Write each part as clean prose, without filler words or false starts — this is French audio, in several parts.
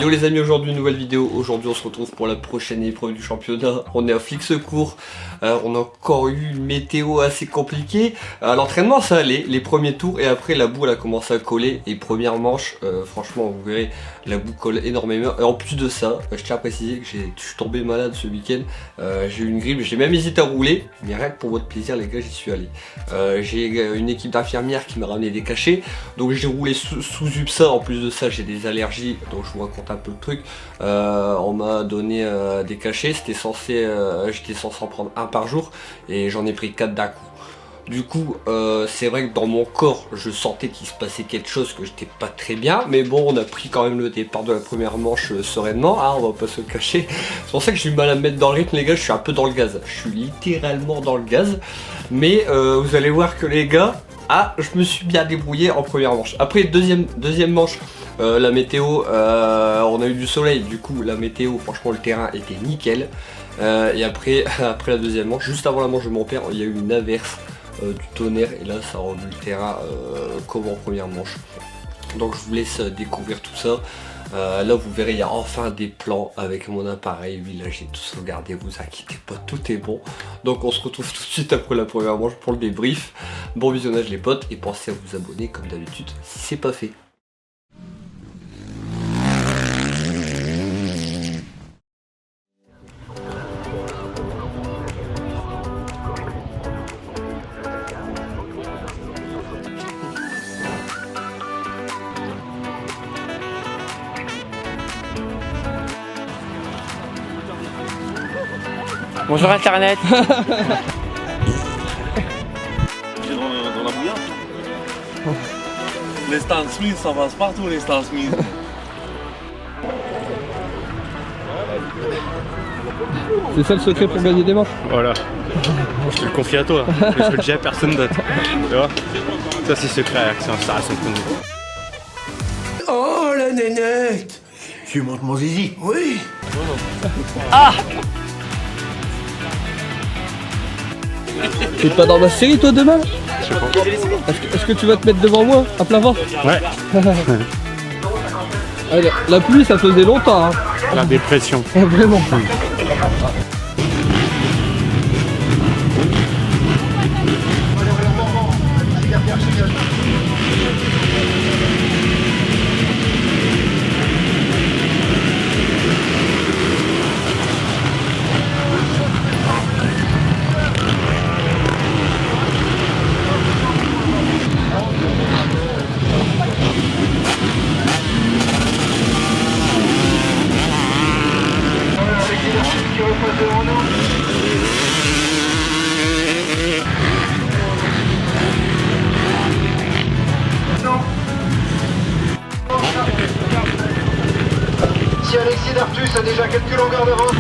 Yo les amis, aujourd'hui nouvelle vidéo. Aujourd'hui on se retrouve pour la prochaine épreuve du championnat. On est à Flixecourt. On a encore eu une météo assez compliquée. L'entraînement ça allait, les premiers tours, et après la boue elle a commencé à coller. Et première manche, franchement vous verrez, la boue colle énormément. Et en plus de ça, je tiens à préciser que je suis tombé malade ce week-end. J'ai eu une grippe, j'ai même hésité à rouler. Mais rien que pour votre plaisir les gars, j'y suis allé. J'ai une équipe d'infirmières qui m'a ramené des cachets. Donc j'ai roulé sous UPSA. En plus de ça j'ai des allergies, donc je vous raconte un peu le truc. On m'a donné des cachets, j'étais censé en prendre un par jour et j'en ai pris 4 d'un coup. Du coup c'est vrai que dans mon corps je sentais qu'il se passait quelque chose, que j'étais pas très bien, mais bon on a pris quand même le départ de la première manche sereinement, hein, on va pas se le cacher. C'est pour ça que j'ai eu mal à me mettre dans le rythme les gars, je suis un peu dans le gaz, je suis littéralement dans le gaz, mais vous allez voir que les gars, je me suis bien débrouillé en première manche. Après deuxième manche, la météo, on a eu du soleil, du coup la météo, franchement le terrain était nickel. Et après la deuxième manche, juste avant la manche de mon père, il y a eu une averse, du tonnerre, et là ça a rendu le terrain comme en première manche. Donc je vous laisse découvrir tout ça. Là vous verrez, il y a enfin des plans avec mon appareil. Oui, là j'ai tout sauvegardé, vous inquiétez pas, tout est bon. Donc on se retrouve tout de suite après la première manche pour le débrief. Bon visionnage les potes, et pensez à vous abonner comme d'habitude si c'est pas fait. Bonjour Internet. J'ai dans la bouillante. Les Stan Smith, ça passe partout les Stan Smith. C'est ça le secret pour gagner des manches? Voilà. Je te le confie à toi. Je le dis à personne d'autre. Tu vois? Ça c'est secret, ça reste entre nous. Oh la nénette! Tu montes mon zizi? Oui! T'es pas dans ma série toi demain? Je sais pas. Est-ce que tu vas te mettre devant moi à plein ventre? Ouais. La pluie ça faisait longtemps hein. La dépression. Vraiment. Si Alexis Dartus a déjà quelques longueurs d'avance.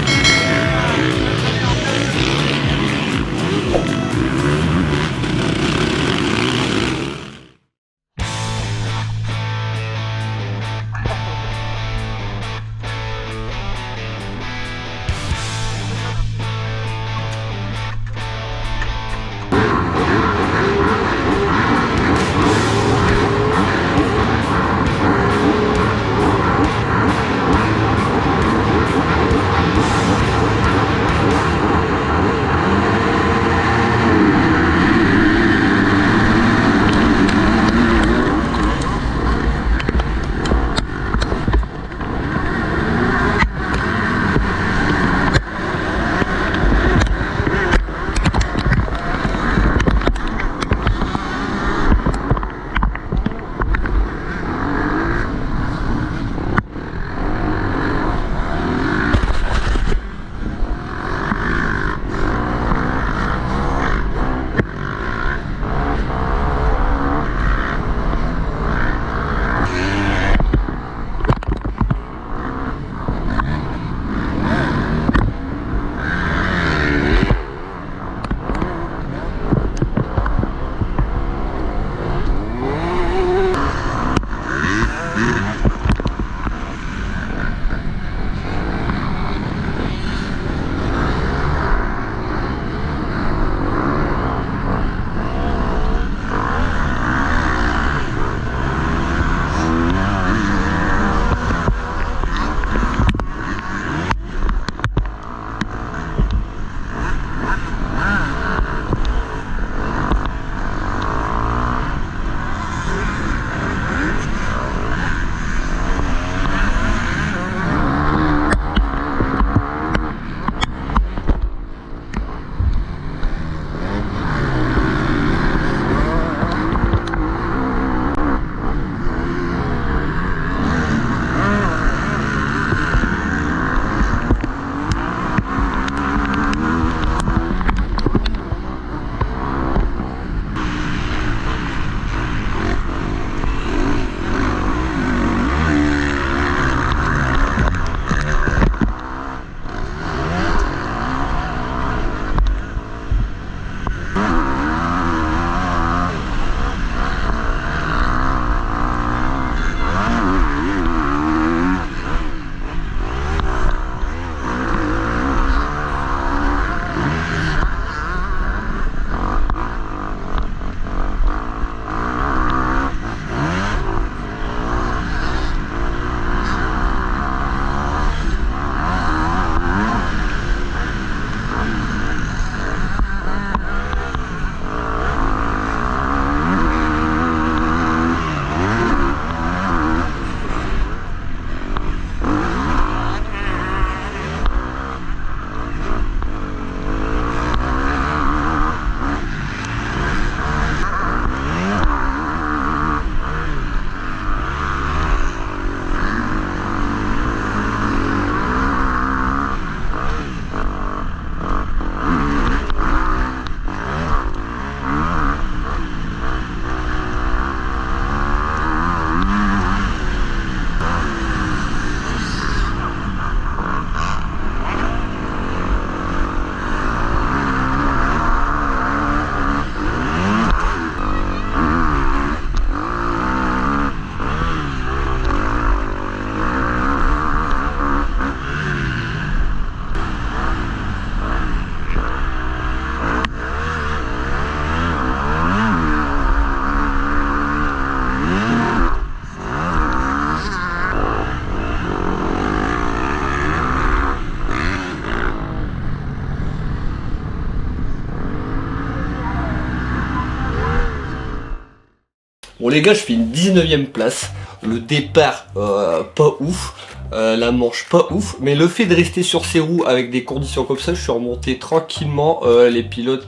Bon les gars, je fais une 19e place. Le départ, pas ouf. La manche pas ouf, mais le fait de rester sur ses roues avec des conditions comme ça, je suis remonté tranquillement. Les pilotes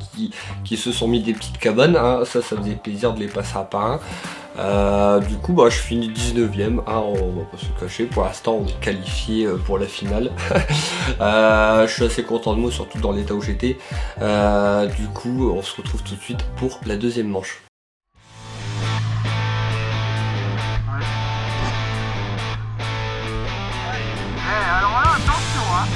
qui se sont mis des petites cabanes, hein, ça faisait plaisir de les passer un par un. Du coup je finis 19ème, hein, on va pas se cacher, pour l'instant on est qualifié pour la finale. Je suis assez content de moi, surtout dans l'état où j'étais. Du coup on se retrouve tout de suite pour la deuxième manche. Alors là, attention, hein.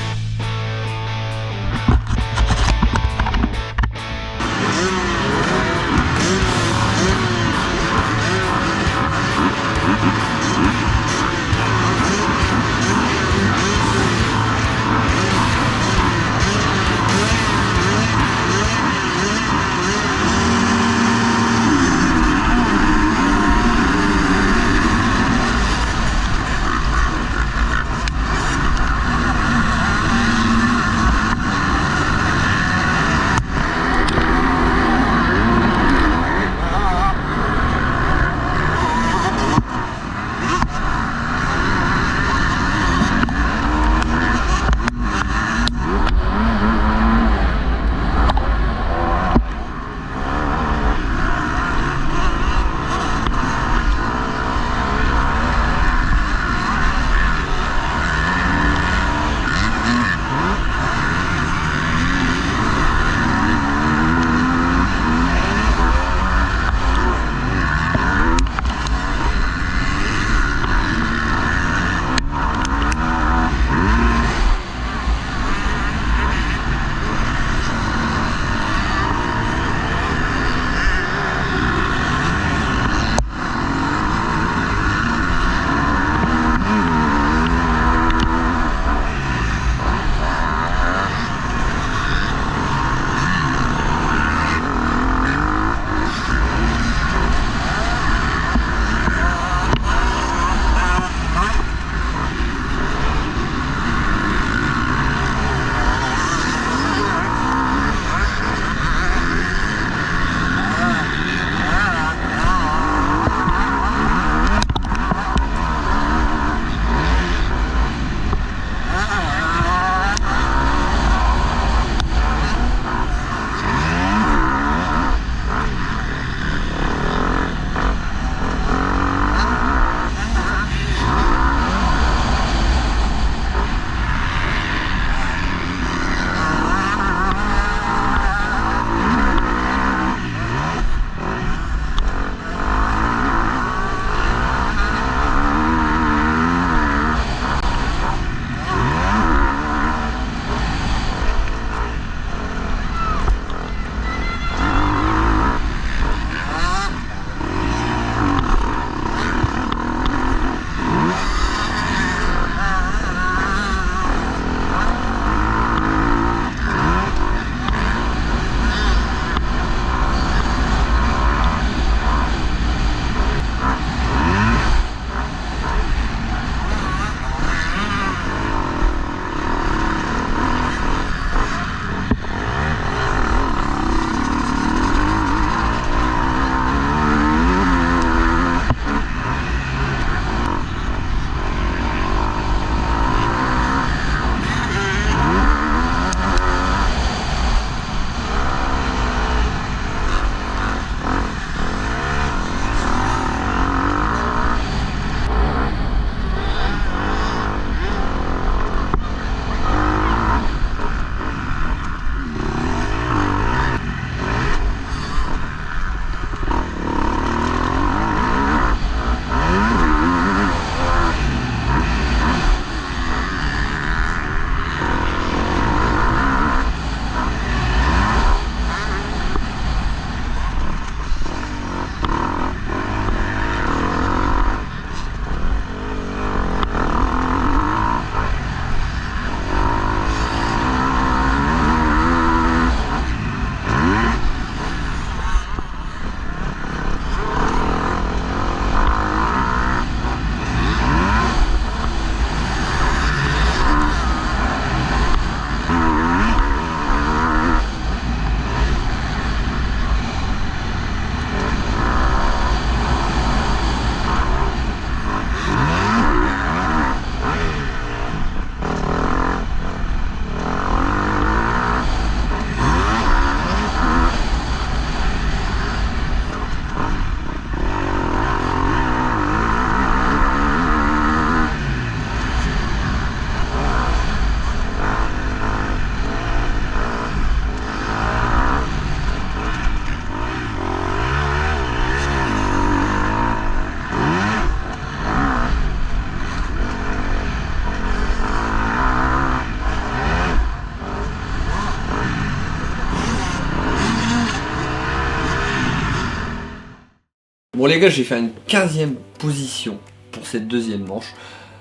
Bon les gars, j'ai fait une 15e position pour cette deuxième manche.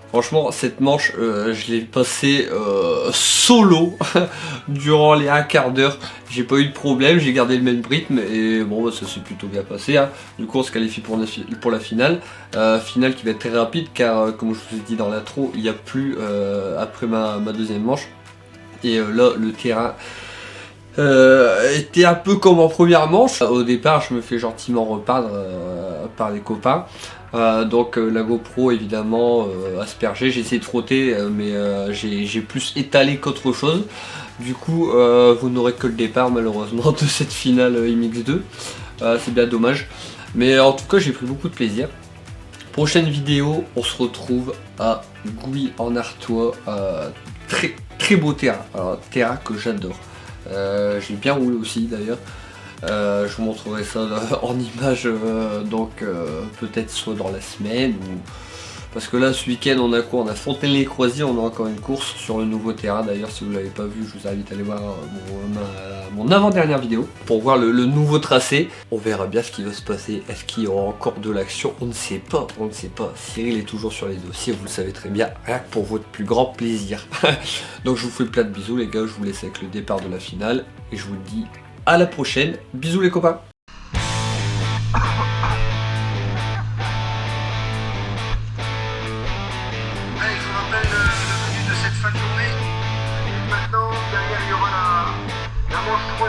Franchement, cette manche, je l'ai passée solo durant les un quart d'heure. J'ai pas eu de problème, j'ai gardé le même rythme et bon, bah, ça s'est plutôt bien passé. Hein. Du coup, on se qualifie pour la finale. Finale qui va être très rapide car, comme je vous ai dit dans l'intro, il n'y a plus après ma deuxième manche. Et là, le terrain était un peu comme en première manche. Au départ, je me fais gentiment repeindre par les copains. Donc la GoPro évidemment aspergée, j'ai essayé de frotter mais j'ai plus étalé qu'autre chose. Du coup vous n'aurez que le départ malheureusement de cette finale MX2. C'est bien dommage. Mais en tout cas j'ai pris beaucoup de plaisir. Prochaine vidéo, on se retrouve à Gouy en Artois. Très beau terrain, alors, terrain que j'adore. J'ai bien roulé aussi d'ailleurs. Je vous montrerai ça en image donc peut-être soit dans la semaine ou... Parce que là ce week-end on a quoi? On a Fontaine-les-Croisiers, on a encore une course sur le nouveau terrain. D'ailleurs si vous ne l'avez pas vu, je vous invite à aller voir mon avant-dernière vidéo pour voir le nouveau tracé. On verra bien ce qui va se passer. Est-ce qu'il y aura encore de l'action? On ne sait pas, on ne sait pas. Cyril est toujours sur les dossiers, vous le savez très bien, rien que pour votre plus grand plaisir. Donc je vous fais plein de bisous les gars, je vous laisse avec le départ de la finale et je vous dis à la prochaine. Bisous les copains. Allez, je vous rappelle le menu de cette fin de journée. Maintenant, derrière, il y aura la manche 3